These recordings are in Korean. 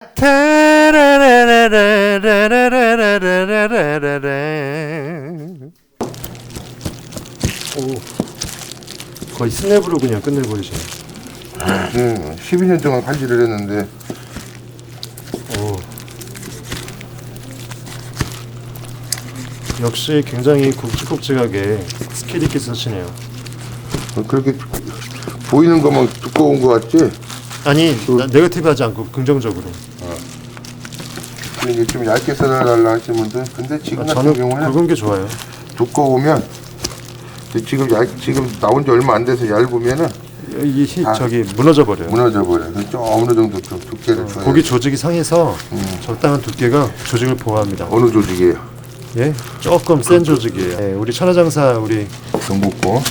오, 거의 스냅으로 그냥 끝내버리시네. 12년 동안 칼질을 했는데 오. 역시 굉장히 굵직굵직하게 스킬 있게 쓰시네요. 그렇게 보이는 것만 두꺼운 거 같지? 아니, 네거티브하지 않고 긍정적으로. 이게 좀 얇게 썰어달라 하시는 분들, 근데 지금 같은 저는 경우는 굵은 게 좋아요. 두꺼우면 지금 나온 지 얼마 안 돼서 얇으면은 저기 무너져 버려요. 무너져 버려. 좀 어느 정도 좀 두께를 줘야. 고기 조직이 상해서 적당한 두께가 조직을 보호합니다. 어느 조직이에요? 예, 조금 센 조직이에요. 예, 우리 천하장사 우리 전복고.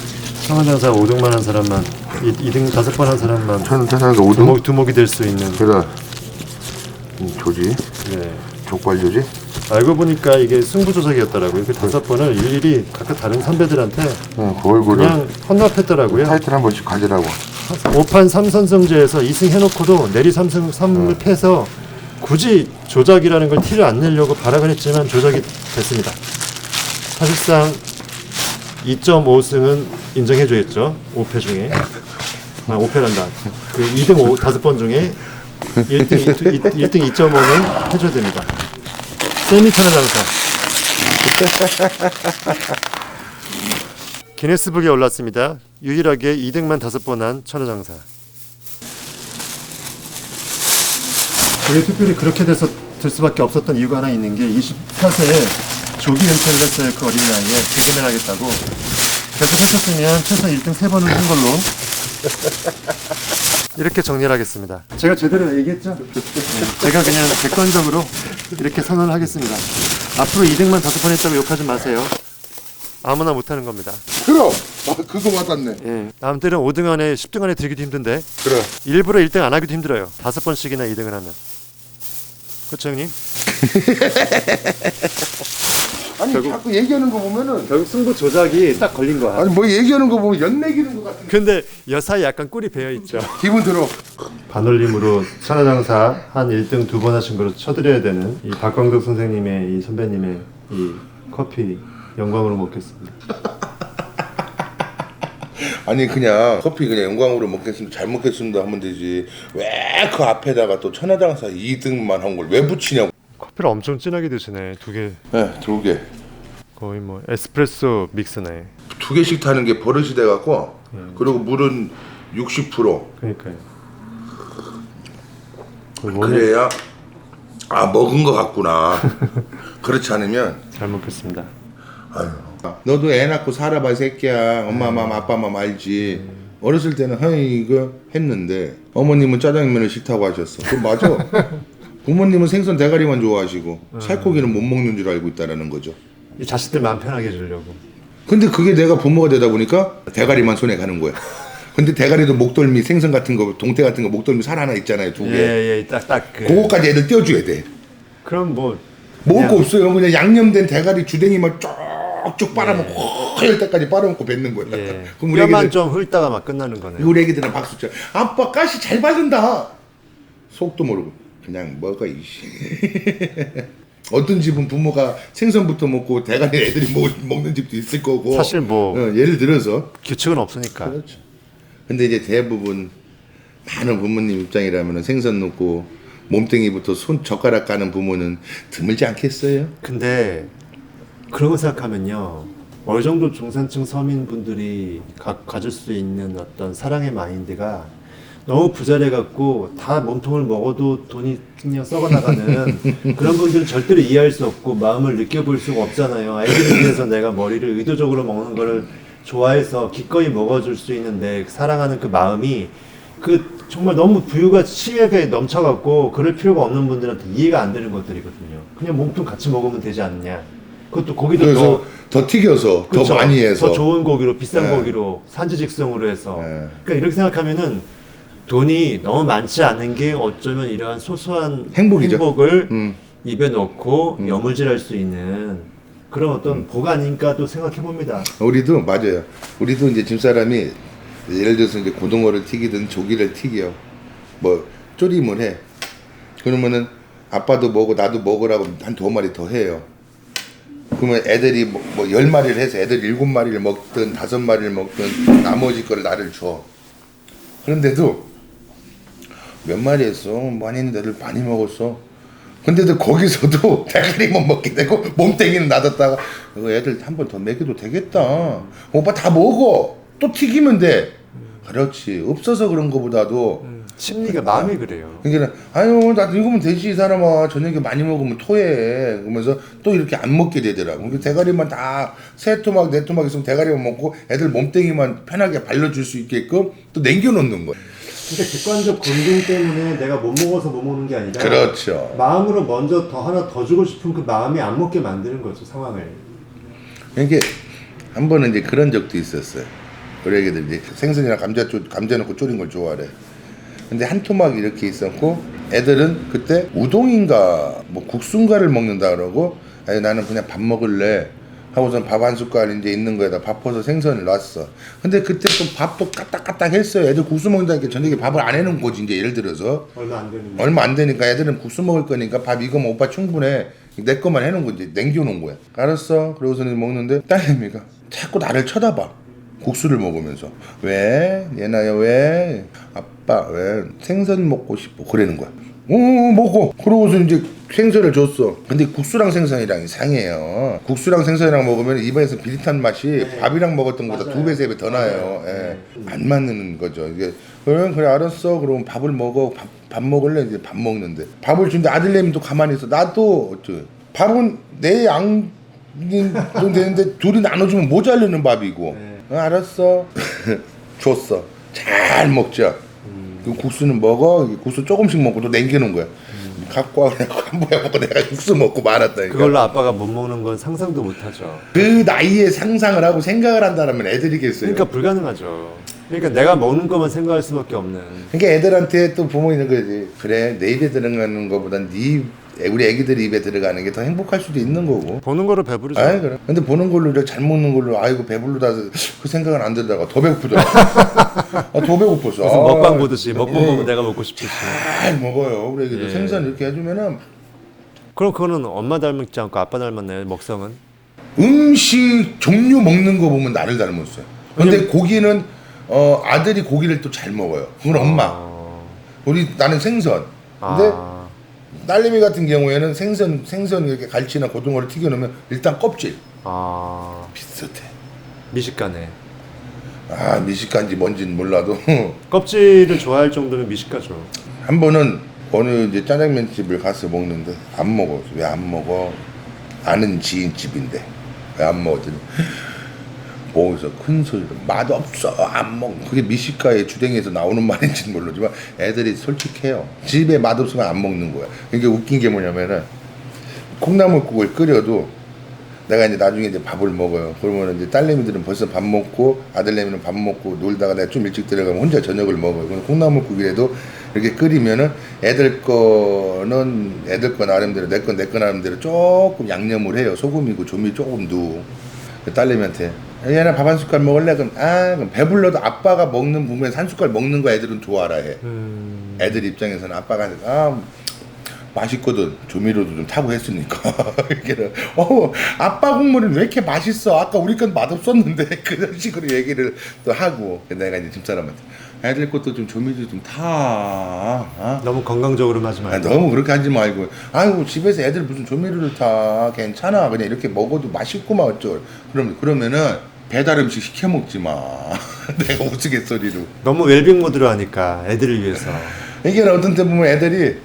천하장사 5등만 한 사람만 2등 5번 한 사람만 천하장사 5등? 두목이 될 수 있는 그래. 조직. 예. 족발 조직. 알고 보니까 이게 승부 조작이었더라고요. 그 5번을 일일이 각각 다른 선배들한테 그 얼굴을 그냥 헌납했더라고요. 타이틀 한 번씩 가지라고. 5판 3선승제에서 2승 해놓고도 내리 3승 3을 패서 굳이 조작이라는 걸 티를 안 내려고 발악을 했지만 조작이 됐습니다. 사실상 2.5승은 인정해줘야죠. 5패 중에. 5패란다. 그 2등 5번 중에 1등 2.5는 해줘야 됩니다. 세미 천하장사. 기네스북에 올랐습니다. 유일하게 2등만 5번 한 천하장사. 그게 특별히 그렇게 될 수밖에 없었던 이유가 하나 있는 게 24세에 조기 은퇴를 했어요. 그 어린 나이에 개그맨 하겠다고. 계속 했었으면 최소 1등 3번을 한 걸로 이렇게 정리를 하겠습니다. 제가 제대로 얘기했죠? 제가 그냥 객관적으로 이렇게 선언을 하겠습니다. 앞으로 2등만 5번 했다고 욕하지 마세요. 아무나 못하는 겁니다. 그럼! 그거 맞았네. 예, 남들은 5등 안에 10등 안에 들기도 힘든데 그래. 일부러 1등 안 하기도 힘들어요. 5번씩이나 2등을 하면. 그렇죠 형님? 아니 자꾸 얘기하는 거 보면은 결국 승부 조작이 딱 걸린 거야. 아니 뭐 얘기하는 거 보면 연내기는 것 같은 근데 여사에 약간 꿀이 배어있죠. 기분 들어. 반올림으로 천하장사 한 1등 2번 하신 거로 쳐드려야 되는 이 박광덕 선생님의 이 선배님의 이 커피 영광으로 먹겠습니다. 아니 그냥 커피 그냥 영광으로 먹겠습니다. 잘 먹겠습니다 하면 되지. 왜 그 앞에다가 또 천하장사 2등만 한 걸 왜 붙이냐고. 커피를 엄청 진하게 드시네. 2개. 네, 2개. 거의 뭐 에스프레소 믹스네. 2개씩 타는 게 버릇이 돼갖고 그리고 물은 60%. 그러니까요. 그래야 먹은 거 같구나. 그렇지 않으면 잘 먹겠습니다. 아유, 너도 애 낳고 살아봐 새끼야. 엄마 맘 아빠 맘 알지. 어렸을 때는 이거 했는데 어머님은 짜장면을 싫다고 하셨어. 그럼 맞아. 부모님은 생선 대가리만 좋아하시고 살코기는 못 먹는 줄 알고 있다라는 거죠. 이 자식들 마음 편하게 해주려고. 근데 그게 내가 부모가 되다 보니까 대가리만 손에 가는 거야. 근데 대가리도 목덜미 생선 같은 거 동태 같은 거 목덜미 살 하나 있잖아요. 2개. 예, 딱 그거까지 애들 떼어줘야 돼. 그럼 뭐 먹을 거 없어요. 그냥 양념된 대가리 주댕이만 쭉쭉 빨아먹고 허열 때까지 빨아먹고 뱉는 거야. 예. 그럼 우리 뼈만 애기들, 좀 훑다가 막 끝나는 거네. 우리 애기들은 박수 쳐. 아빠 가시 잘 바른다. 속도 모르고 그냥 먹어 이씨. 어떤 집은 부모가 생선부터 먹고 대가리 애들이 먹는 집도 있을 거고. 사실 뭐 예를 들어서 규칙은 없으니까. 그렇죠. 근데 이제 대부분 많은 부모님 입장이라면 생선 넣고 몸뚱이부터 손 젓가락 까는 부모는 드물지 않겠어요? 근데 그런 거 생각하면요. 어느 정도 중산층 서민분들이 가질 수 있는 어떤 사랑의 마인드가 너무 부자래갖고 다 몸통을 먹어도 돈이 그냥 썩어나가는 그런 분들은 절대로 이해할 수 없고 마음을 느껴볼 수가 없잖아요. 아이들을 위해서 내가 머리를 의도적으로 먹는 거를 좋아해서 기꺼이 먹어줄 수 있는데 사랑하는 그 마음이 그 정말 너무 부유가 심하게 넘쳐갖고 그럴 필요가 없는 분들한테 이해가 안 되는 것들이거든요. 그냥 몸통 같이 먹으면 되지 않느냐. 그것도 고기도 그래서 더 튀겨서 그쵸? 더 많이 해서 더 좋은 고기로 비싼 네. 고기로 산지직송으로 해서 네. 그러니까 이렇게 생각하면은 돈이 너무 많지 않은 게 어쩌면 이러한 소소한 행복이죠. 행복을 입에 넣고 여물질할 수 있는 그런 어떤 복 아닌가도 생각해 봅니다. 우리도 맞아요. 우리도 이제 집사람이 예를 들어서 이제 고등어를 튀기든 조기를 튀겨 뭐 조림을 해. 그러면은 아빠도 먹어 나도 먹으라고 한 2마리 더 해요. 그러면 애들이 뭐 10마리를 해서 애들 7마리를 먹든 5마리를 먹든 나머지 거를 나를 줘. 그런데도 몇 마리 했어. 많이 했는데 애들 많이 먹었어. 근데도 거기서도 대가리만 먹게 되고 몸뚱이는 놔뒀다가 이거 애들 한 번 더 먹여도 되겠다. 오빠 다 먹어. 또 튀기면 돼. 그렇지. 없어서 그런 거보다도 심리가 마음이 그래요. 그러니까 아유 나 이거면 되지 이 사람아 저녁에 많이 먹으면 토해 그러면서 또 이렇게 안 먹게 되더라고. 그러니까 대가리만 다 3토막 4토막 있으면 대가리만 먹고 애들 몸뚱이만 편하게 발라줄 수 있게끔 또 남겨놓는 거야. 그러니까 객관적 검증 때문에 내가 못 먹어서 못 먹는 게 아니라 그렇죠. 마음으로 먼저 더 하나 더 주고 싶은 그 마음이 안 먹게 만드는 거죠, 상황을. 이게 한 번은 이제 그런 적도 있었어요. 우리 애기들 이제 생선이랑 감자 넣고 졸인 걸 좋아해. 근데 한 토막이 이렇게 있었고 애들은 그때 우동인가 뭐 국수인가를 먹는다 그러고 아니 나는 그냥 밥 먹을래 하고선 밥 한 숟갈 이제 있는 거에다 밥 퍼서 생선을 놨어. 근데 그때 또 밥도 까딱까딱 했어요. 애들 국수 먹는다니까 저녁에 밥을 안 해놓은 거지 이제 예를 들어서 얼마 안 되니까 애들은 국수 먹을 거니까 밥 이거면 오빠 충분해 내 것만 해놓은 거지 남겨놓은 거야. 알았어. 그러고서는 먹는데 딸내미가 자꾸 나를 쳐다봐. 국수를 먹으면서 왜? 얘나야 왜? 아빠 왜? 생선 먹고 싶어 그러는 거야. 먹어. 그러고서 이제 생선을 줬어. 근데 국수랑 생선이랑 이상해요. 국수랑 생선이랑 먹으면 입안에서 비릿한 맛이 밥이랑 먹었던 것보다 2배 3배 더 나요. 예. 안 맞는 거죠. 이게 그래 알았어. 그러면 밥을 먹어. 밥 먹을래? 이제 밥 먹는데 밥을 주는데 아들내미도 가만히 있어. 나도 어쩌 밥은 내 양 좀 되는데 둘이 나눠주면 모자르는 밥이고. 알았어. 줬어. 잘 먹자. 그 국수는 먹어. 국수 조금씩 먹고 또 남겨놓은 거야. 갖고 와 그냥 한 번에 먹고 내가 국수 먹고 말았다니까. 그걸로 아빠가 못 먹는 건 상상도 못하죠. 그 나이에 상상을 하고 생각을 한다면 애들이겠어요. 그러니까 불가능하죠. 그러니까 내가 먹는 것만 생각할 수밖에 없는. 그러니까 애들한테 또 부모님은 그러지. 그래 내 입에 들어가는 것보단 우리 애기들 입에 들어가는 게 더 행복할 수도 있는 거고. 보는 거로 배부르죠. 아이 그래. 근데 보는 걸로 이렇게 잘 먹는 걸로 아이고 배불르다 그 생각은 안 들다가 더 배고프더라. 더 배고팠어. 무슨 먹방 보듯이 먹고 보면 내가 먹고 싶듯이. 잘 먹어요. 우리 애기들 예. 생선 이렇게 해주면은. 그럼 그거는 엄마 닮지 않고 아빠 닮았나요? 먹성은? 음식 종류 먹는 거 보면 나를 닮았어요. 근데 고기는 아들이 고기를 또 잘 먹어요. 그건 엄마. 나는 생선. 근데 딸내미 같은 경우에는 생선 이렇게 갈치나 고등어를 튀겨놓으면 일단 껍질. 비슷해. 미식가네. 미식가인지 뭔지는 몰라도 껍질을 좋아할 정도면 미식가죠. 한 번은 어느 이제 짜장면 집을 가서 먹는데 안 먹어. 왜 안 먹어? 아는 지인 집인데 왜 안 먹었더니 거기서 큰 소리로 맛없어 안 먹어. 그게 미식가의 주댕이에서 나오는 말인지는 모르지만 애들이 솔직해요. 집에 맛없으면 안 먹는 거야. 이게 웃긴 게 뭐냐면은 콩나물국을 끓여도 내가 이제 나중에 이제 밥을 먹어요. 그러면 이제 딸내미들은 벌써 밥 먹고 아들내미는 밥 먹고 놀다가 내가 좀 일찍 들어가면 혼자 저녁을 먹어요. 그럼 콩나물국이라도 이렇게 끓이면은 애들 거는 애들 거 나름대로 내 거 나름대로 조금 양념을 해요. 소금이고 조미 조금 넣고 딸내미한테 얘나 밥 한 숟갈 먹을래? 그럼 배불러도 아빠가 먹는 부분에 한 숟갈 먹는 거 애들은 좋아라 해. 애들 입장에서는 아빠가 맛있거든. 조미료도 좀 타고 했으니까. 아빠 국물은 왜 이렇게 맛있어? 아까 우리 건 맛없었는데. 그런 식으로 얘기를 또 하고. 내가 이제 집사람한테 애들 것도 좀 조미료 좀 타. 너무 건강적으로 하지 말고. 너무 그렇게 하지 말고. 아이고 집에서 애들 무슨 조미료를 타. 괜찮아. 그냥 이렇게 먹어도 맛있구만 어쩔. 그러면은 배달 음식 시켜 먹지 마. 내가 우스갯소리로. 너무 웰빙 모드로 하니까 애들을 위해서. 이게 어떤 때 보면 애들이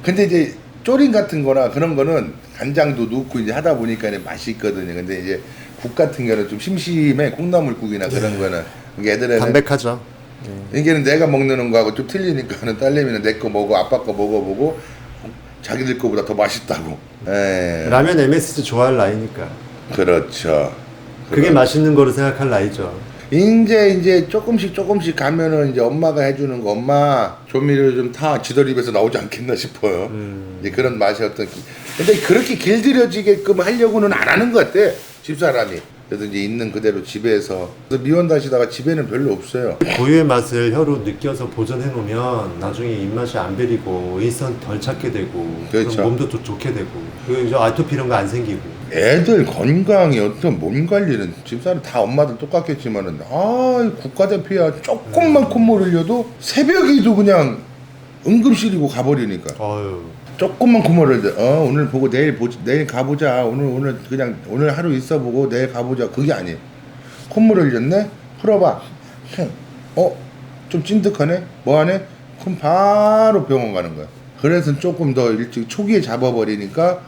근데 이제 쪼린 같은 거나 그런 거는 간장도 넣고 이제 하다 보니까 맛이 있거든요. 근데 이제 국 같은 거는 좀 심심해. 콩나물국이나 그런 거는. 그러니까 애들은 담백하죠. 이게는 내가 먹는 거하고 좀 틀리니까는 딸내미는 내 거 먹어 아빠 거 먹어보고 자기들 거보다 더 맛있다고. 라면 MSG 좋아할 나이니까. 그렇죠. 그게 맛있는 거로 생각할 나이죠. 이제 조금씩 가면은 이제 엄마가 해주는 거 엄마 조미료 좀 타 지들 입에서 나오지 않겠나 싶어요. 이제 그런 맛이 근데 그렇게 길들여지게끔 하려고는 안 하는 것 같아 집사람이. 그래도 이제 있는 그대로 집에서 그래서 미원다시다가 집에는 별로 없어요. 고유의 맛을 혀로 느껴서 보존해 놓으면 나중에 입맛이 안 베리고 일선 덜 찾게 되고 그렇죠. 그럼 몸도 또 좋게 되고 그리고 이제 아토피 이런 거 안 생기고. 애들 건강이 어떤 몸 관리는 집사람 다 엄마들 똑같겠지만은 국가대표야 조금만 콧물 흘려도 새벽에도 그냥 응급실이고 가버리니까 어휴. 조금만 콧물 흘려 오늘 보고 내일 가보자 오늘 그냥 오늘 하루 있어보고 내일 가보자 그게 아니에요. 콧물 흘렸네 풀어봐 좀 찐득하네 뭐하네 그럼 바로 병원 가는 거야. 그래서 조금 더 일찍 초기에 잡아버리니까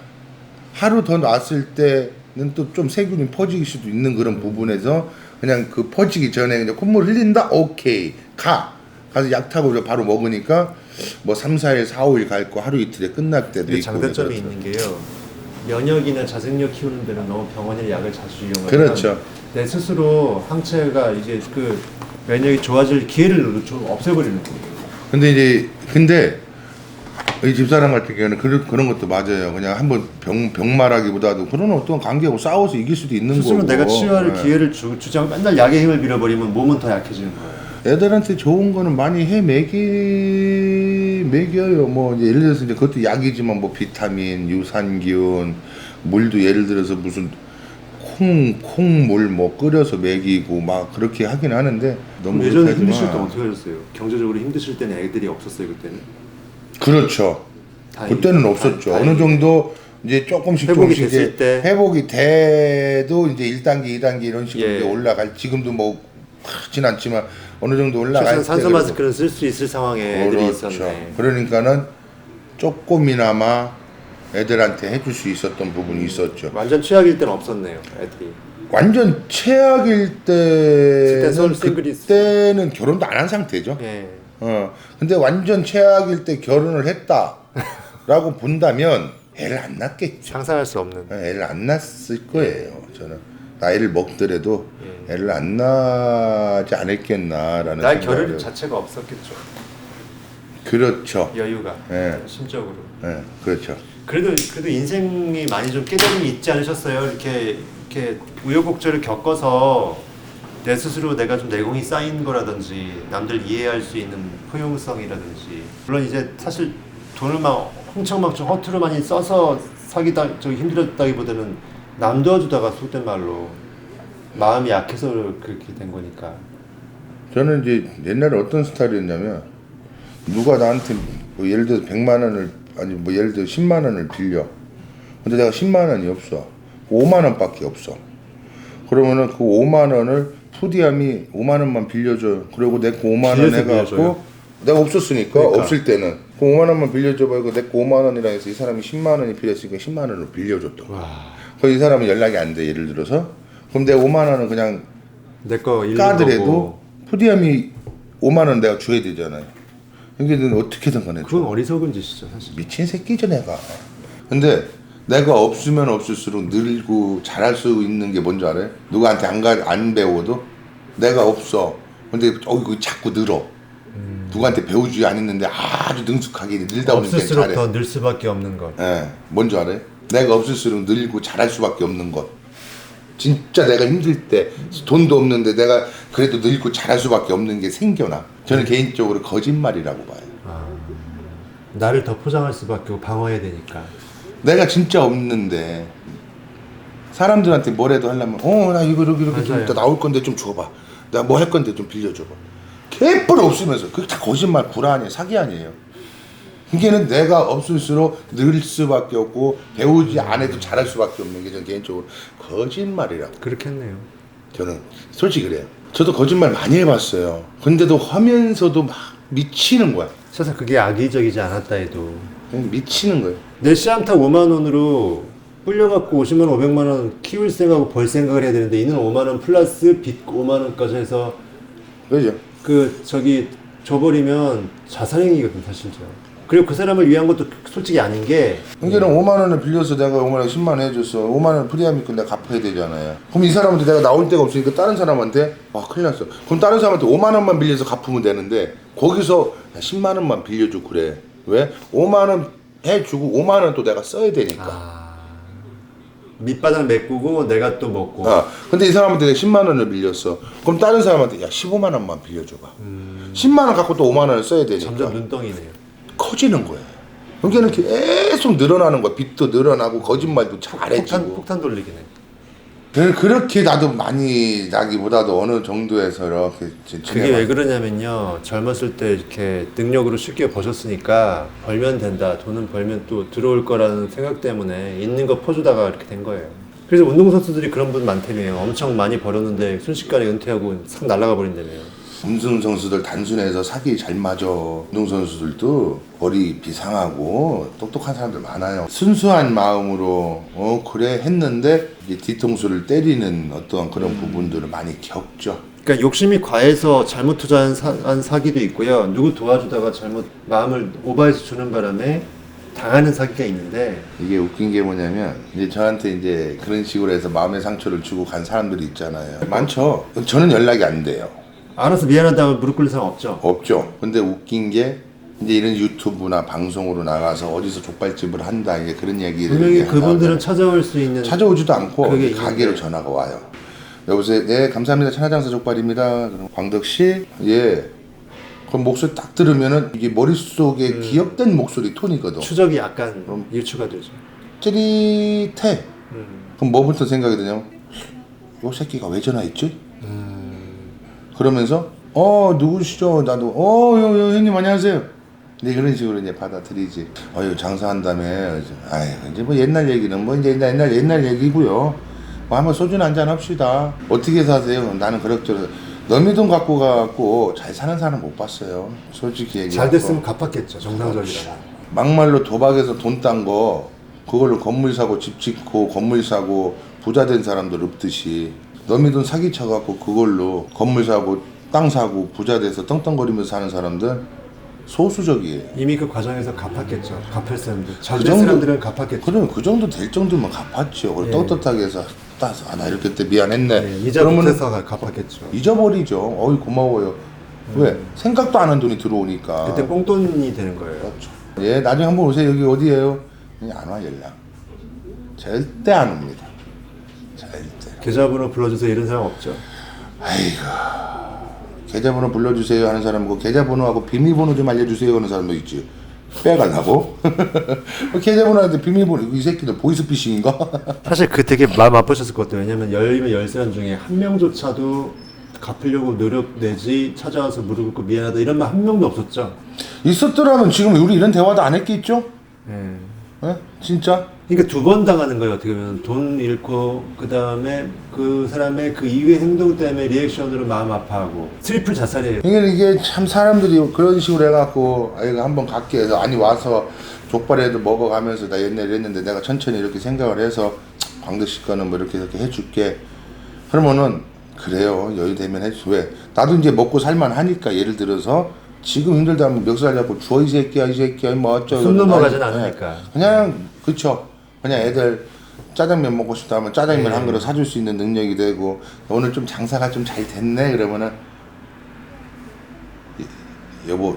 하루 더 놨을 때는 또 좀 세균이 퍼질 수도 있는 그런 부분에서 그냥 그 퍼지기 전에 그냥 콧물 흘린다? 오케이 가서 약 타고 바로 먹으니까 뭐 3, 4일, 4, 5일 갈 거 하루 이틀에 끝날 때도 근데 있고. 장단점이 그렇죠. 있는 게요. 면역이나 자생력 키우는 데는 너무 병원의 약을 자주 이용하면 그렇죠. 내 스스로 항체가 이제 그 면역이 좋아질 기회를 좀 없애버리는 거예요. 근데 이 집사람 같은 경우는 그런 것도 맞아요. 그냥 한번 병마라기보다도 그런 어떤 관계하고 싸워서 이길 수도 있는 스스로 거고. 내가 치유할 네. 기회를 주지 않고 맨날 약의 힘을 빌어버리면 몸은 더 약해지는 거예요. 애들한테 좋은 거는 많이 먹여요. 뭐 이제 예를 들어서 이제 그것도 약이지만 뭐 비타민, 유산균, 물도 예를 들어서 무슨 콩물 뭐 끓여서 먹이고 막 그렇게 하긴 하는데 너무 예전에 그렇게 힘드실 때 하지만. 어떻게 하셨어요? 경제적으로 힘드실 때는 애들이 없었어요 그때는? 그렇죠. 다행히. 그때는 없었죠. 다행히. 어느 정도 이제 조금씩 회복이 조금씩 됐을 이제 때. 회복이 돼도 이제 1단계, 2단계 이런 식으로 예. 이제 올라갈 지금도 뭐 크진 않지만 어느 정도 올라갈 최소한 때 산소 그래도 마스크는 쓸 수 있을 상황에 애들이 그렇죠. 있었네. 그러니까는 조금이나마 애들한테 해줄 수 있었던 부분이 있었죠. 완전 최악일 때는 없었네요 애들이. 완전 최악일 그때 서울 때는 싱글이 그때는 결혼도 안 한 상태죠. 예. 근데 완전 최악일 때 결혼을 했다라고 본다면 애를 안 낳겠죠. 상상할 수 없는. 애를 안 낳았을 거예요. 저는 나이를 먹더라도 예. 애를 안 낳지 않았겠나라는 날 생각을 겨를 자체가 없었겠죠. 그렇죠. 여유가 예. 심적으로. 그렇죠. 그래도 인생이 많이 좀 깨달음이 있지 않으셨어요? 이렇게 우여곡절을 겪어서 내 스스로 내가 좀 내공이 쌓인 거라든지 남들 이해할 수 있는 포용성이라든지 물론 이제 사실 돈을 막 흥청망청 허투루 많이 써서 저기 힘들었다기보다는 남 도와주다가 속된 말로 마음이 약해서 그렇게 된 거니까. 저는 이제 옛날에 어떤 스타일이었냐면 누가 나한테 뭐 예를 들어서 100만 원을 아니 뭐 예를 들어 10만 원을 빌려. 근데 내가 10만 원이 없어. 5만 원밖에 없어. 그러면은 그 5만 원을 푸디함이 5만 원만 빌려줘. 그리고 내 거 5만 원 빌려서 해갖고 빌려줘요? 내가 없었으니까 그러니까. 없을 때는 그 5만 원만 빌려줘 봐. 내 거 5만 원이라 해서 이 사람이 10만 원이 필요했으니까 10만 원을 빌려줬던 거야. 와. 그럼 이 사람은 연락이 안 돼. 예를 들어서 그럼 내가 5만 원은 그냥 내 거 잃는 까더라도 거고. 푸디함이 5만 원 내가 줘야 되잖아요. 이게 어떻게든 간에 그건 어리석은 짓이죠 사실. 미친 새끼죠 내가. 근데 내가 없으면 없을수록 늘고 잘할 수 있는 게 뭔지 알아요? 누구한테 안 배워도 내가 없어. 근데 이거 자꾸 늘어. 누구한테 배우지 않았는데 아주 능숙하게 늘다 보니까 없을수록 잘해. 더 늘 수밖에 없는 것. 예, 뭔지 알아요? 내가 없을수록 늘고 잘할 수밖에 없는 것. 진짜 내가 힘들 때 돈도 없는데 내가 그래도 늘고 잘할 수밖에 없는 게 생겨나. 저는 개인적으로 거짓말이라고 봐요. 나를 더 포장할 수밖에 없고 방어해야 되니까. 내가 진짜 없는데 사람들한테 뭐라도 하려면 나 이렇게 좀 맞아요. 이따 나올 건데 좀 줘봐. 나 뭐 할 건데 좀 빌려줘봐. 개뿔 없으면서 그게 다 거짓말 구라 아니에요. 사기 아니에요. 이게는 내가 없을수록 늘 수밖에 없고 배우지 않아도 잘할 수밖에 없는 게 저는 개인적으로 거짓말이라고. 그렇겠네요. 저는 솔직히 그래요. 저도 거짓말 많이 해봤어요. 근데도 하면서도 막 미치는 거야. 설사 그게 악의적이지 않았다 해도 그냥 미치는 거예요. 내 씨암탉 5만 원으로 불려갖고 50만 원, 500만 원 키울 생각하고 벌 생각을 해야 되는데 이는 5만 원 플러스 빚 5만 원까지 해서 그죠? 줘버리면 자살행위거든 사실죠. 그리고 그 사람을 위한 것도 솔직히 아닌 게 그러니까 5만 원을 빌려서 내가 5만 원 10만 원 해줬어. 5만 원 프리함 있고 내가 갚아야 되잖아요. 그럼 이 사람한테 내가 나올 데가 없으니까 다른 사람한테 큰일 났어. 그럼 다른 사람한테 5만 원만 빌려서 갚으면 되는데 거기서 10만 원만 빌려줘 그래. 왜? 5만 원 해주고 5만 원 또 내가 써야 되니까. 밑바닥 메꾸고 내가 또 먹고. 근데 이 사람한테 내가 10만 원을 빌렸어. 그럼 다른 사람한테 야 15만 원만 빌려줘봐. 10만 원 갖고 또 5만 원을 써야 되니까. 점점 눈덩이네요. 커지는 거야. 그러니까 계속 늘어나는 거야. 빚도 늘어나고 거짓말도 잘해지고. 폭탄 돌리기네. 그렇게 나도 많이 나기보다도 어느 정도에서 이렇게 그게 왜 그러냐면요. 젊었을 때 이렇게 능력으로 쉽게 버셨으니까 벌면 된다. 돈은 벌면 또 들어올 거라는 생각 때문에 있는 거 퍼주다가 이렇게 된 거예요. 그래서 운동선수들이 그런 분 많다며요. 엄청 많이 벌었는데 순식간에 은퇴하고 싹 날아가 버린다며요. 운동선수들 단순해서 사기 잘 맞아. 운동선수들도 머리 비상하고 똑똑한 사람들 많아요. 순수한 마음으로 그래 했는데 이제 뒤통수를 때리는 어떤 그런 부분들을 많이 겪죠. 그러니까 욕심이 과해서 잘못 투자한 사기도 있고요. 누구 도와주다가 잘못 마음을 오버해서 주는 바람에 당하는 사기가 있는데 이게 웃긴 게 뭐냐면 이제 저한테 이제 그런 식으로 해서 마음의 상처를 주고 간 사람들이 있잖아요. 많죠. 저는 연락이 안 돼요. 알아서 미안하다고 무릎 꿇는 사람 없죠. 없죠. 근데 웃긴 게 이제 이런 유튜브나 방송으로 나가서 어디서 족발집을 한다 이제 그런 얘기를 분명히 그분들은 찾아올 수 있는 찾아오지도 않고 그게 가게로 있는데. 전화가 와요. 여보세요. 네 감사합니다. 천하장사 족발입니다. 그럼 광덕 씨, 예. 그럼 목소리 딱 들으면은 이게 머릿속에 기억된 목소리 톤이거든. 추적이 약간 유추가 되죠. 찌릿해. 그럼 뭐부터 생각이 드냐면 요 새끼가 왜 전화했지? 그러면서 누구시죠? 나도 형님 안녕하세요. 네 그런 식으로 이제 받아들이지. 장사한다며. 아이 이제 뭐 옛날 얘기는 뭐 이제 옛날 얘기고요. 뭐 한번 소주나 한잔 합시다. 어떻게 사세요? 나는 그럭저럭. 너미 돈 갖고 가갖고 잘 사는 사람 못 봤어요. 솔직히 얘기하고. 잘 됐으면 갚았겠죠. 정상적이라. 막말로 도박에서 돈 딴 거 그걸로 건물 사고 집 짓고 건물 사고 부자 된 사람들 없듯이 너미 돈 사기 쳐갖고 그걸로 건물 사고 땅 사고 부자 돼서 떵떵거리면서 사는 사람들 소수적이에요. 이미 그 과정에서 갚았겠죠. 갚을 사람들. 그 잘된 정도- 사람들은 갚았겠죠. 그럼 그 정도 될 정도면 갚았죠. 그걸 예. 떳떳하게 해서 따서 나 이렇게 때 미안했네. 네, 이자 그러면은 못해서 갚았겠죠. 잊어버리죠. 고마워요. 왜? 생각도 안 한 돈이 들어오니까. 그때 뽕돈이 되는 거예요. 그렇죠. 예, 나중에 한번 오세요. 여기 어디예요? 안 와 연락. 절대 안 옵니다. 절대. 계좌번호 불러주세요 이런 사람 없죠. 계좌번호 불러주세요 하는 사람이고 계좌번호하고 비밀번호 좀 알려주세요 하는 사람도 있지. 빼가려고. 계좌번호한테 비밀번호 이 새끼들 보이스피싱인가? 사실 그 되게 마음 아프셨을 것 같아요. 왜냐면 10사람 중에 한 명조차도 갚으려고 노력 내지 찾아와서 무릎 꿇고 미안하다 이런 말 한 명도 없었죠. 있었더라면 지금 우리 이런 대화도 안 했겠죠? 예. 예? 진짜? 그러니까 두 번 당하는 거예요. 어떻게 보면 돈 잃고 그 다음에 그 사람의 그 이후의 행동 때문에 리액션으로 마음 아파하고 트리플 자살이에요. 그러니까 이게 참 사람들이 그런 식으로 해갖고 아이가 한번 갈게 해서 아니 와서 족발에도 먹어가면서 나 옛날에 이랬는데 내가 천천히 이렇게 생각을 해서 광덕 씨 거는 뭐 이렇게 해줄게. 그러면은 그래요 여유 되면 해줘. 왜? 나도 이제 먹고 살만 하니까 예를 들어서 지금 힘들다 하면 멱살 잡고 주워 이 새끼야 뭐 어쩌고 숨 넘어가진 아니, 않으니까. 그냥 그쵸. 그냥 애들 짜장면 먹고 싶다 하면 짜장면 네. 한 그릇 사줄 수 있는 능력이 되고 오늘 좀 장사가 좀 잘 됐네 그러면은 여보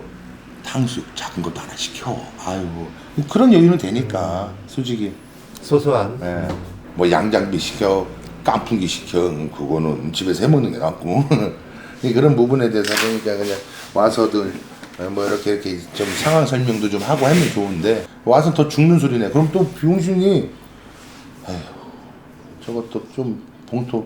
탕수육 작은 것도 하나 시켜. 아이고 그런 여유는 되니까 솔직히. 소소한. 예. 뭐 양장비 시켜 깐풍기 시켜 그거는 집에서 해먹는 게 낫고 그런 부분에 대해서 그러니까 그냥 와서들 뭐 이렇게 좀 상황 설명도 좀 하고 하면 좋은데 와서 더 죽는 소리네. 그럼 또 비용신이 에휴 저것도 좀 봉투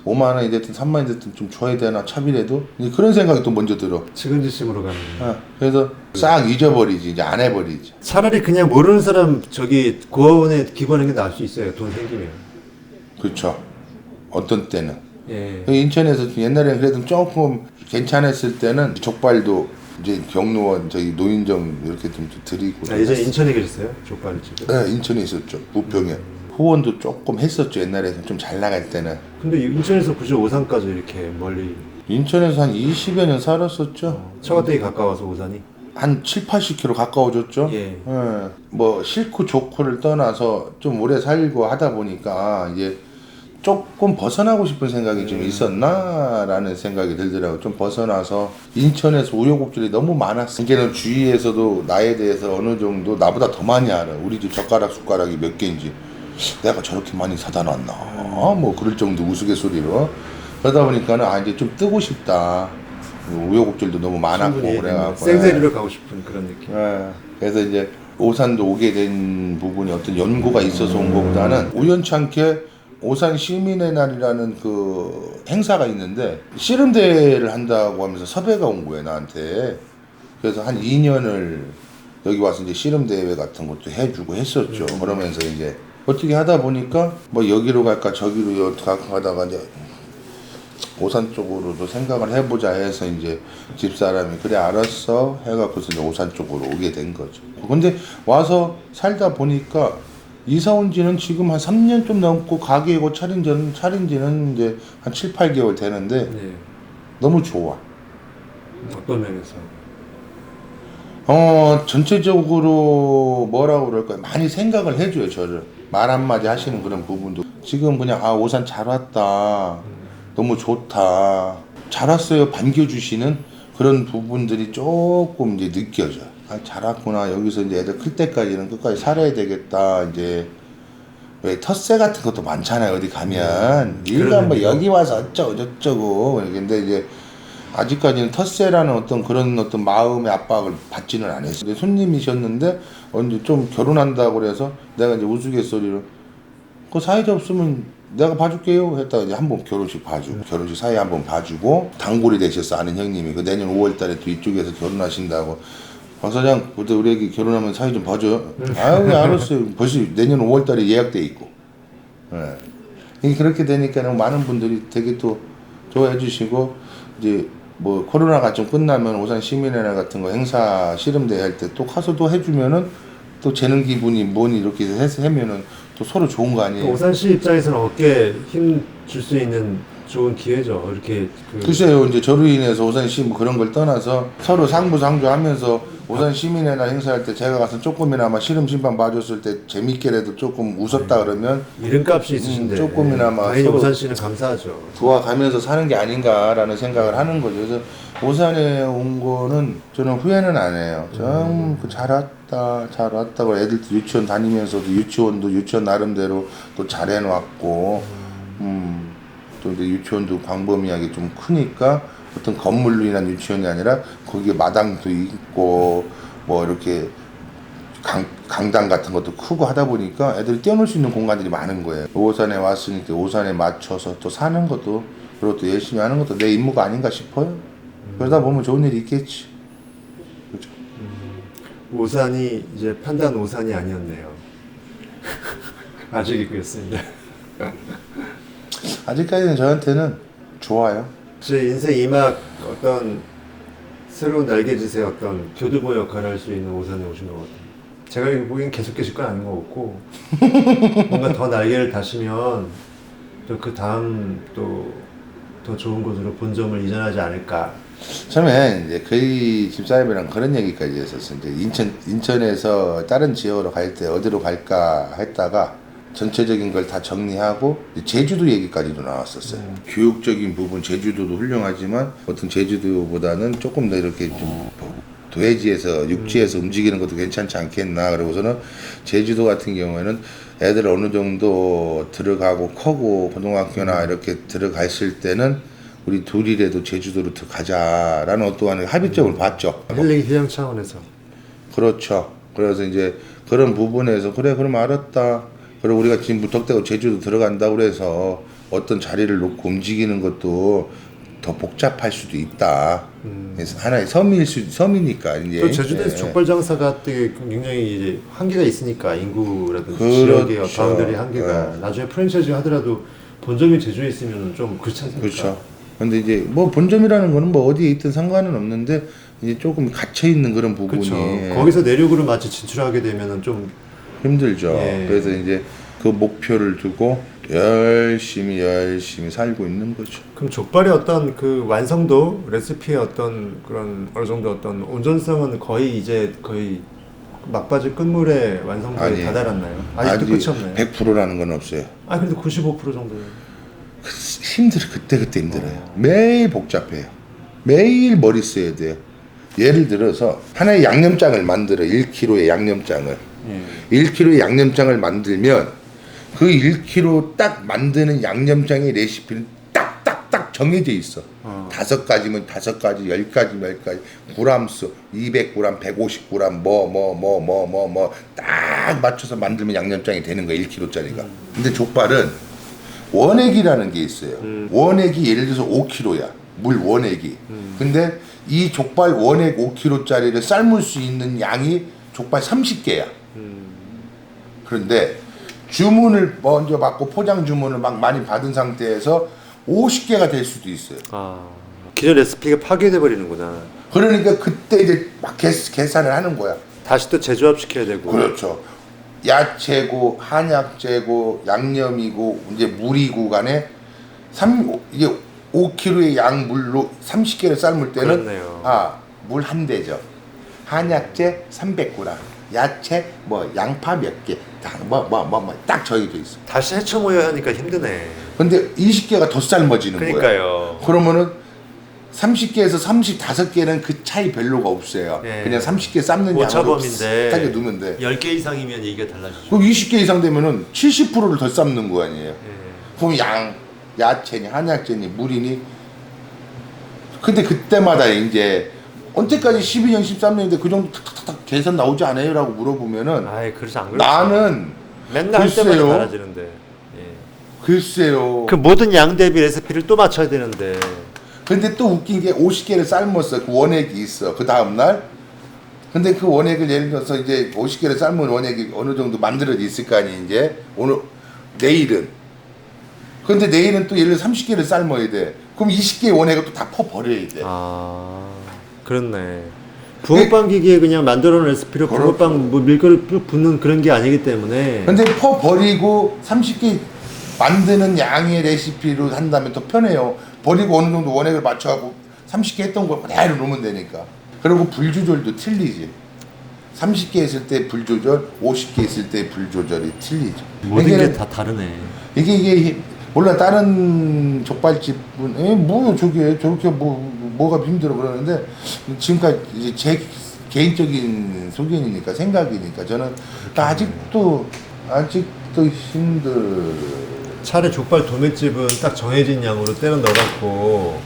5만 원이 됐든 3만 원이 됐든 좀 줘야 되나 차비라도 그런 생각이 또 먼저 들어. 측은지심으로 가는 거예요. 그래서 싹 잊어버리지 이제 안 해버리지. 차라리 그냥 모르는 사람 저기 고아원에 기부하는 게 나을 수 있어요. 돈 생기면. 그렇죠. 어떤 때는. 예. 인천에서 옛날에는 그래도 조금 괜찮았을 때는 족발도 이제 경로원 저희 노인정 이렇게 좀 드리고. 아, 예전에 인천에 계셨어요? 족발집. 네, 인천에 있었죠. 부평에. 후원도 조금 했었죠. 옛날에는 좀 잘 나갈 때는. 근데 인천에서 굳이 오산까지 이렇게 멀리 인천에서 한 20여 년 살았었죠. 처가댁이 가까워서 오산이. 한 7, 80km 가까워졌죠. 예. 뭐 싫고 좋고를 떠나서 좀 오래 살고 하다 보니까 이제 조금 벗어나고 싶은 생각이 좀 있었나라는 생각이 들더라고요. 좀 벗어나서 인천에서 우여곡절이 너무 많았어. 이제는 주위에서도 나에 대해서 어느 정도 나보다 더 많이 알아. 우리 집 젓가락 숟가락이 몇 개인지. 내가 저렇게 많이 사다 놨나 뭐 그럴 정도 우스갯소리로 그러다 보니까는 이제 좀 뜨고 싶다. 우여곡절도 너무 많았고 그래갖고 생세리로 가고 싶은 그런 느낌. 그래서 이제 오산도 오게 된 부분이 어떤 연고가 있어서 온 것보다는 우연찮게 오산 시민의 날이라는 그 행사가 있는데 씨름대회를 한다고 하면서 섭외가 온 거예요 나한테. 그래서 한 2년을 여기 와서 이제 씨름대회 같은 것도 해주고 했었죠. 그러면서 이제 어떻게 하다 보니까 뭐 여기로 갈까 저기로 가다가 이제 오산 쪽으로도 생각을 해보자 해서 이제 집사람이 그래 알았어 해갖고서 이제 오산 쪽으로 오게 된 거죠. 근데 와서 살다 보니까 이사 온 지는 지금 한 3년 좀 넘고 가게고 차린 지는 이제 한 7, 8개월 되는데 네. 너무 좋아. 어떤 면에서? 전체적으로 뭐라고 그럴까요? 많이 생각을 해줘요, 저를. 말 한마디 하시는 그런 부분도. 지금 그냥, 오산 잘 왔다. 너무 좋다. 잘 왔어요. 반겨주시는 그런 부분들이 조금 이제 느껴져요. 잘 왔구나. 여기서 이제 애들 클 때까지는 끝까지 살아야 되겠다. 이제, 왜 텃세 같은 것도 많잖아요. 어디 가면. 일간 뭐 여기 와서 어쩌고 저쩌고. 근데 이제, 아직까지는 텃세라는 어떤 그런 어떤 마음의 압박을 받지는 않았어요. 근데 손님이셨는데 언제 좀 결혼한다고 그래서 내가 이제 우스갯소리로 그 사이즈 없으면 내가 봐줄게요 했다가 이제 한번 결혼식 봐주고 결혼식 사회 한번 봐주고 단골이 되셨어 아는 형님이 그 내년 5월달에 또 이쪽에서 결혼하신다고 박 사장 그때 우리 애기 결혼하면 사회 좀 봐줘요. 아유 알았어요. 벌써 내년 5월달에 예약돼 있고. 네. 그렇게 되니까 많은 분들이 되게 또 좋아해 주시고 이제 뭐 코로나가 좀 끝나면 오산 시민의 날 같은 거 행사 씨름대회 할 때 또 가서 또 해주면은 또 재능 기분이 뭐니 이렇게 해서 하면은 또 서로 좋은 거 아니에요. 오산시 입장에서는 어깨에 힘 줄 수 있는 좋은 기회죠. 이렇게 글쎄요 이제 저로 인해서 오산시 뭐 그런 걸 떠나서 서로 상부상조하면서 오산 시민의 날 행사할 때 제가 가서 조금이나마 씨름 심판 봐줬을 때 재밌게라도 조금 웃었다 그러면 이름값이 있으신데 조금이나마 당연히 서로 오산시는 감사하죠. 도와가면서 사는 게 아닌가라는 생각을 하는 거죠. 그래서 오산에 온 거는 저는 후회는 안 해요. 참 잘 왔다고 애들도 유치원 다니면서도 유치원 나름대로 또 잘 해놓았고 또 이제 유치원도 광범위하게 좀 크니까 어떤 건물로 인한 유치원이 아니라 거기에 마당도 있고 뭐 이렇게 강당 같은 것도 크고 하다 보니까 애들이 뛰어놀 수 있는 공간들이 많은 거예요. 오산에 왔으니까 오산에 맞춰서 또 사는 것도 그리고 또 열심히 하는 것도 내 임무가 아닌가 싶어요. 그러다 보면 좋은 일이 있겠지. 그렇죠? 오산이 이제 판단 오산이 아니었네요. 아직이 그랬습니다. 아직까지는 저한테는 좋아요. 제 인생 이막 어떤 새로운 날개짓의 어떤 교두보 역할을 할 수 있는 오산에 오신 것 같아요. 제가 보기엔 계속 계실 건 아닌 것 같고 뭔가 더 날개를 다시면 또 그 다음 또 더 좋은 곳으로 본점을 이전하지 않을까. 처음에 이제 거의 집사람이랑 그런 얘기까지 했었어요. 이제 인천에서 다른 지역으로 갈 때 어디로 갈까 했다가 전체적인 걸 다 정리하고 제주도 얘기까지도 나왔었어요. 교육적인 부분 제주도도 훌륭하지만 어떤 제주도보다는 조금 더 이렇게 좀 도해지에서 육지에서 움직이는 것도 괜찮지 않겠나. 그러고서는 제주도 같은 경우에는 애들 어느 정도 들어가고 커고 고등학교나 이렇게 들어갔을 때는 우리 둘이라도 제주도로 가자라는 어떠한 합의점을 봤죠. 힐링 휴양 차원에서. 그렇죠. 그래서 이제 그런 부분에서 그래 그럼 알았다. 그리고 우리가 지금 무턱대고 제주도 들어간다고 그래서 어떤 자리를 놓고 움직이는 것도 더 복잡할 수도 있다. 그래서 하나의 섬이니까 이제. 또 제주도에서 족발 장사가 되게 굉장히 이제 한계가 있으니까 인구라든지 그렇죠. 지역의 바운더리 한계가 나중에 프랜차이즈 하더라도 본점이 제주에 있으면 좀 그렇지 않습니까? 그렇죠. 근데 이제 뭐 본점이라는 거는 뭐 어디에 있든 상관은 없는데 이제 조금 갇혀 있는 그런 부분이. 그렇죠. 거기서 내륙으로 마치 진출하게 되면은 좀 힘들죠. 예. 그래서 이제 그 목표를 두고 열심히 살고 있는 거죠. 그럼 족발의 어떤 그 완성도, 레시피의 어떤 그런 어느 정도 어떤 온전성은 거의 막바지 끝물에 완성도에 아니, 다다랐나요? 아직도 끝이 없나요? 100%라는 건 없어요. 그래도 95% 정도. 그때 힘들어요. 매일 복잡해요. 매일 머리 써야 돼요. 예를 들어서 하나의 양념장을 만들어 1kg의 양념장을 1kg의 양념장을 만들면 그 1kg 딱 만드는 양념장의 레시피는 딱딱딱 정해져 있어. 5가지면 5가지, 10가지면 10가지, g수 200g, 150g, 뭐 딱 맞춰서 만들면 양념장이 되는 거야 1kg짜리가. 근데 족발은 원액이라는 게 있어요. 원액이 예를 들어서 5kg야. 물 원액이. 근데 이 족발 원액 5kg짜리를 삶을 수 있는 양이 족발 30개야. 그런데 주문을 먼저 받고 포장 주문을 막 많이 받은 상태에서 50개가 될 수도 있어요. 아, 기존 레시피가 파괴돼 버리는구나. 그러니까 그때 이제 막 계산을 하는 거야. 다시 또 재조합 시켜야 되고. 그렇죠. 야채고 한약재고 양념이고 이제 물이고 간에 이게 5kg의 양 물로 30개를 삶을 때는 그렇네요. 물 한 대죠. 한약재 300g, 야채 뭐 양파 몇 개, 딱 정해져 있어. 다시 헤쳐 모여야 하니까 힘드네. 근데 20개가 더 삶아지는 거야. 그러니까요. 그러면은 30개에서 35개는 그 차이 별로가 없어요. 예. 그냥 30개 삶는 양으로 오차범인데 비슷하게 두면 돼. 10개 이상이면 얘기가 달라지죠. 그럼 20개 이상 되면은 70%를 더 삶는 거 아니에요. 예. 그럼 야채니 한약재니 물이니. 근데 그때마다 이제 언제까지 12년 13년인데 그 정도 탁탁탁 계산 나오지 않아요? 라고 물어보면은 아이, 그러지 안 그렇지. 나는 맨날 할 때마다 글쎄요. 달라지는데. 예. 글쎄요. 그 모든 양 대비 레시피를 또 맞춰야 되는데. 근데 또 웃긴 게 50개를 삶았어. 그 원액이 있어. 그 다음날. 근데 그 원액을 예를 들어서 이제 50개를 삶은 원액이 어느 정도 만들어져 있을 거 아니 이제 내일은. 근데 내일은 또 예를 들어 30개를 삶아야 돼. 그럼 20개의 원액을 또 다 퍼버려야 돼. 아, 그렇네. 붕어빵 기계에 그냥 만들어 놓은 레시피로 붕어빵 뭐 밀가루 붓는 그런 게 아니기 때문에. 근데 퍼버리고 30개 만드는 양의 레시피로 한다면 더 편해요. 버리고 어느 정도 원액을 맞춰갖고 30개 했던 걸 그대로 놓으면 되니까. 그리고 불 조절도 틀리지. 30개 했을 때 불 조절, 50개 했을 때 불 조절이 틀리죠. 모든 게 다 다르네. 이게 몰라 다른 족발집은 뭐요 저게 저렇게 뭐가 힘들어 그러는데 지금까지 이제 제 개인적인 소견이니까 생각이니까 저는 아직도 힘들. 차라리 족발 도매집은 딱 정해진 양으로 때려 넣어갖고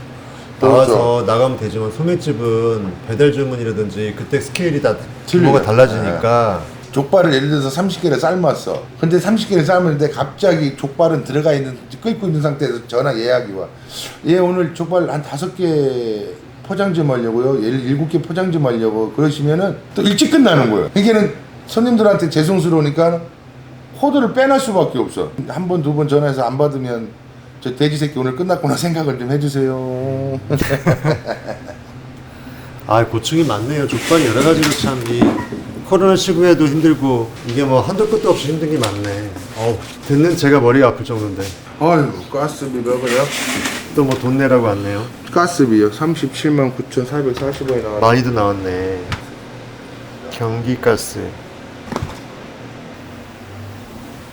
그렇죠. 나와서 나가면 되지만 소매집은 배달 주문이라든지 그때 스케일이 다 틀려요. 규모가 달라지니까. 족발을 예를 들어서 30개를 삶았어. 근데 30개를 삶았는데 갑자기 족발은 들어가 있는 끓고 있는 상태에서 전화 예약이 와. 예 오늘 족발 한 5개 포장 좀 하려고요. 7개 포장 좀 하려고 그러시면은 또 일찍 끝나는 거예요. 이게는 손님들한테 죄송스러우니까 코드를 빼낼 수밖에 없어. 한 번, 2번 전화해서 안 받으면 저 돼지 새끼 오늘 끝났구나 생각을 좀 해주세요. 아, 고충이 많네요. 족발이 여러 가지로 참 코로나 시국에도 힘들고 이게 뭐 한도 끝도 없이 힘든 게 많네. 듣는 제가 머리가 아플 정도인데. 아유 가스비 몇 원이야? 또 뭐 돈 내라고 왔네요. 가스비요 379,440원이 나왔네. 많이도 나왔네. 경기가스.